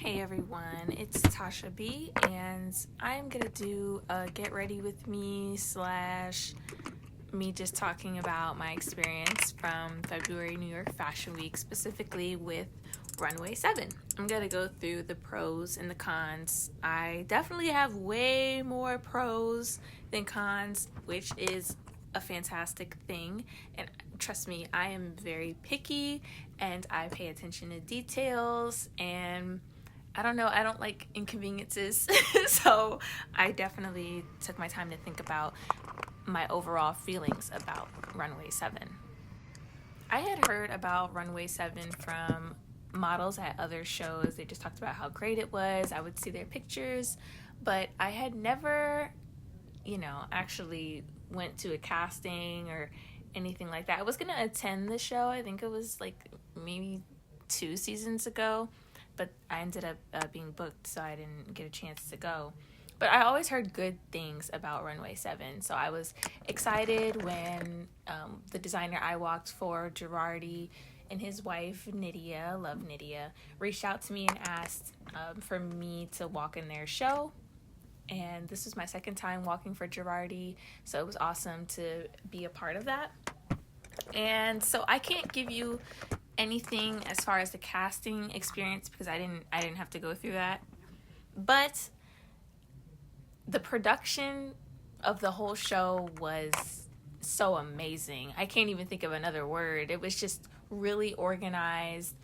Hey everyone, it's Tasha B, and I'm gonna do a get ready with me / me just talking about my experience from February New York Fashion Week, specifically with Runway 7. I'm gonna go through the pros and the cons. I definitely have way more pros than cons, which is a fantastic thing, and trust me, I am very picky and I pay attention to details, and I don't know, I don't like inconveniences. So I definitely took my time to think about my overall feelings about Runway 7. I had heard about Runway 7 from models at other shows. They just talked about how great it was. I would see their pictures, but I had never, actually went to a casting or anything like that. I was going to attend the show. I think it was like maybe 2 seasons ago, but I ended up being booked, so I didn't get a chance to go. But I always heard good things about Runway 7, so I was excited when the designer I walked for, Girardi, and his wife, Nydia, love Nydia, reached out to me and asked for me to walk in their show. And this was my second time walking for Girardi, so it was awesome to be a part of that. And so I can't give you anything as far as the casting experience because I didn't have to go through that. But the production of the whole show was so amazing. I can't even think of another word. It was just really organized.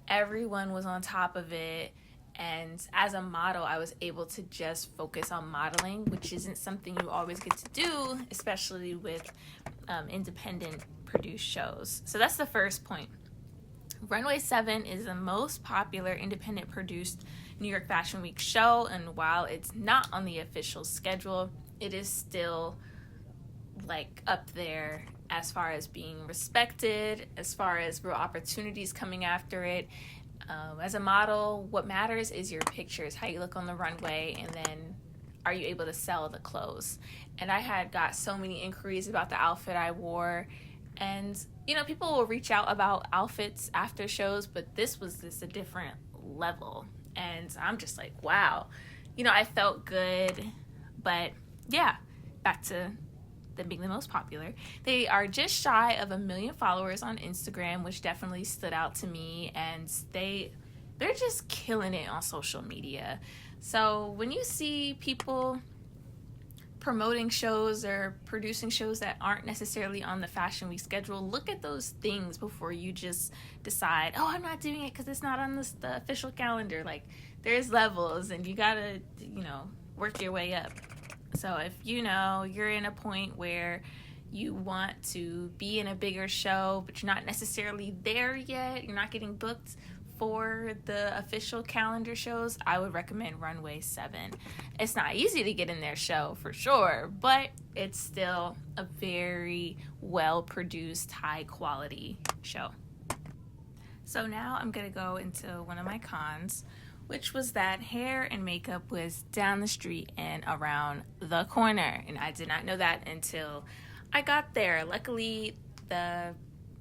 Everyone was on top of it. And as a model, I was able to just focus on modeling, which isn't something you always get to do, especially with independent produced shows. So that's the first point. Runway 7 is the most popular independent produced New York Fashion Week show, and while it's not on the official schedule, it is still like up there as far as being respected, as far as real opportunities coming after it. As a model, what matters is your pictures, how you look on the runway, and then are you able to sell the clothes? And I had got so many inquiries about the outfit I wore, and people will reach out about outfits after shows, but this was just a different level, and I'm just like, wow. I felt good, but yeah, back to them being the most popular. They are just shy of 1 million followers on Instagram, which definitely stood out to me, and they're just killing it on social media. So when you see people promoting shows or producing shows that aren't necessarily on the Fashion Week schedule, look at those things before you just decide, oh, I'm not doing it because it's not on the official calendar. Like, there's levels, and you gotta work your way up. So if you're in a point where you want to be in a bigger show, but you're not necessarily there yet, you're not getting booked for the official calendar shows, I would recommend Runway 7. It's not easy to get in their show for sure, but it's still a very well-produced, high-quality show. So now I'm going to go into one of my cons, which was that hair and makeup was down the street and around the corner. And I did not know that until I got there. Luckily, the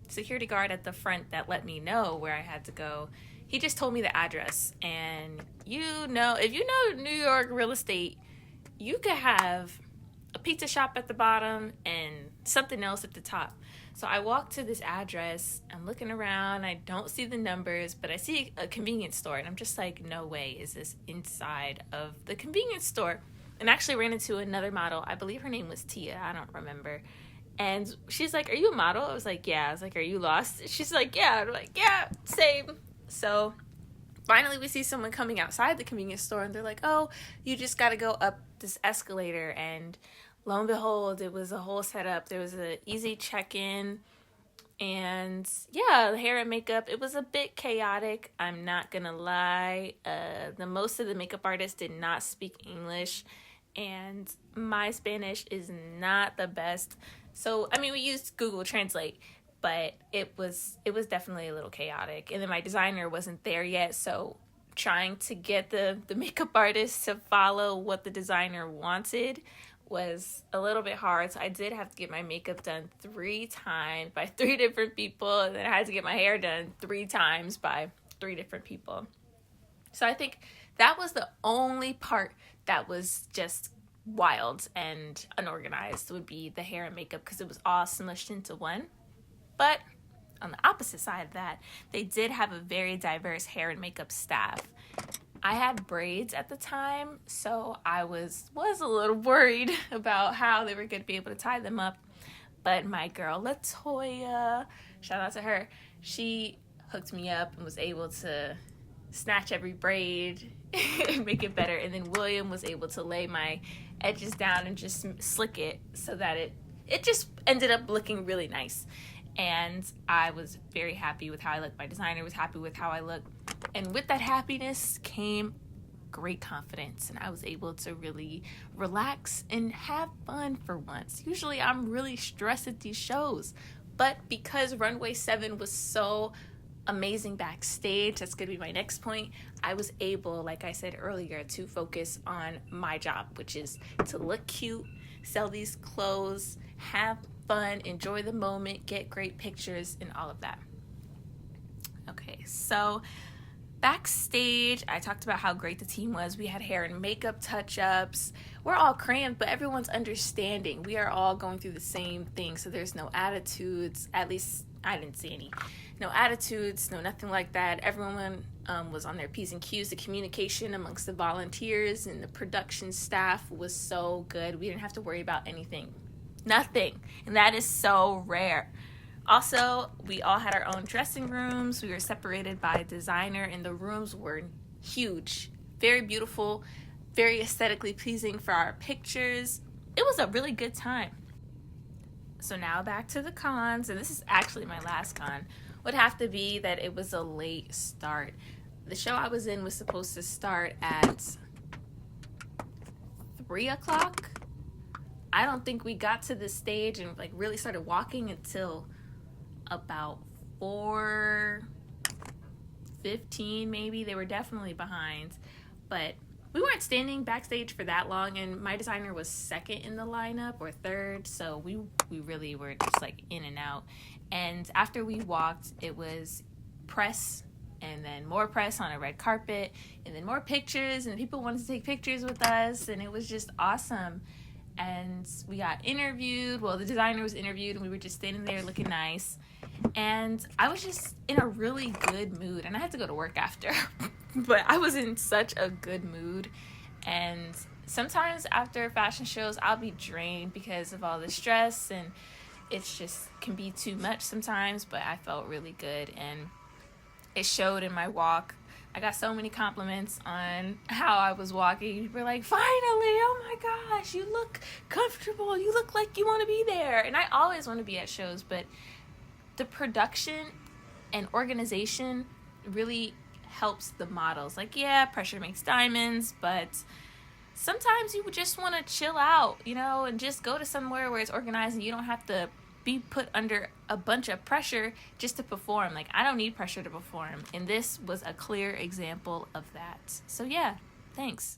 security guard at the front that let me know where I had to go, he just told me the address. And if you know New York real estate, you could have a pizza shop at the bottom and something else at the top. So I walked to this address, I'm looking around, I don't see the numbers, but I see a convenience store, and I'm just like, no way is this inside of the convenience store. And I actually ran into another model, I believe her name was Tia, I don't remember. And she's like, are you a model? I was like, yeah. I was like, are you lost? She's like, yeah. I'm like, yeah, same. So finally we see someone coming outside the convenience store, and they're like, oh, you just got to go up this escalator. And lo and behold, it was a whole setup. There was an easy check-in, and yeah, the hair and makeup, it was a bit chaotic. I'm not gonna lie. Most of the makeup artists did not speak English, and my Spanish is not the best. So, we used Google Translate, but it was definitely a little chaotic. And then my designer wasn't there yet, so trying to get the makeup artist to follow what the designer wanted was a little bit hard. So I did have to get my makeup done 3 times by 3 different people, and then I had to get my hair done 3 times by 3 different people. So I think that was the only part that was just wild and unorganized, would be the hair and makeup, because it was all smushed into one. But on the opposite side of that, they did have a very diverse hair and makeup staff. I had braids at the time, so I was a little worried about how they were going to be able to tie them up. But my girl Latoya, shout out to her, she hooked me up and was able to snatch every braid and make it better. And then William was able to lay my edges down and just slick it so that it just ended up looking really nice. And I was very happy with how I looked. My designer was happy with how I looked. And with that happiness came great confidence, and I was able to really relax and have fun for once. Usually I'm really stressed at these shows, but because Runway 7 was so amazing backstage, that's going to be my next point, I was able, like I said earlier, to focus on my job, which is to look cute, sell these clothes, have fun, enjoy the moment, get great pictures, and all of that. Okay, so backstage, I talked about how great the team was. We had hair and makeup touch-ups. We're all crammed, but everyone's understanding. We are all going through the same thing, so there's no attitudes. At least I didn't see any. No attitudes, no nothing like that. Everyone was on their P's and Q's. The communication amongst the volunteers and the production staff was so good. We didn't have to worry about anything. Nothing. And that is so rare. Also, we all had our own dressing rooms. We were separated by a designer, and the rooms were huge, very beautiful, very aesthetically pleasing for our pictures. It was a really good time. So now back to the cons, and this is actually my last con, would have to be that it was a late start. The show I was in was supposed to start at 3 o'clock. I don't think we got to the stage and really started walking until about 4:15 maybe. They were definitely behind, but we weren't standing backstage for that long, and my designer was second in the lineup or third, so we really were just in and out. And after we walked, it was press, and then more press on a red carpet, and then more pictures, and people wanted to take pictures with us, and it was just awesome. And we got interviewed. Well, the designer was interviewed, and we were just standing there looking nice. And I was just in a really good mood. And I had to go to work after. But I was in such a good mood. And sometimes after fashion shows, I'll be drained because of all the stress. And it's just can be too much sometimes. But I felt really good. And it showed in my walk. I got so many compliments on how I was walking. People were like, finally, oh my gosh, you look comfortable. You look like you want to be there. And I always want to be at shows, but the production and organization really helps the models. Pressure makes diamonds, but sometimes you just want to chill out, and just go to somewhere where it's organized and you don't have to be put under a bunch of pressure just to perform. I don't need pressure to perform, and this was a clear example of that. So yeah, thanks.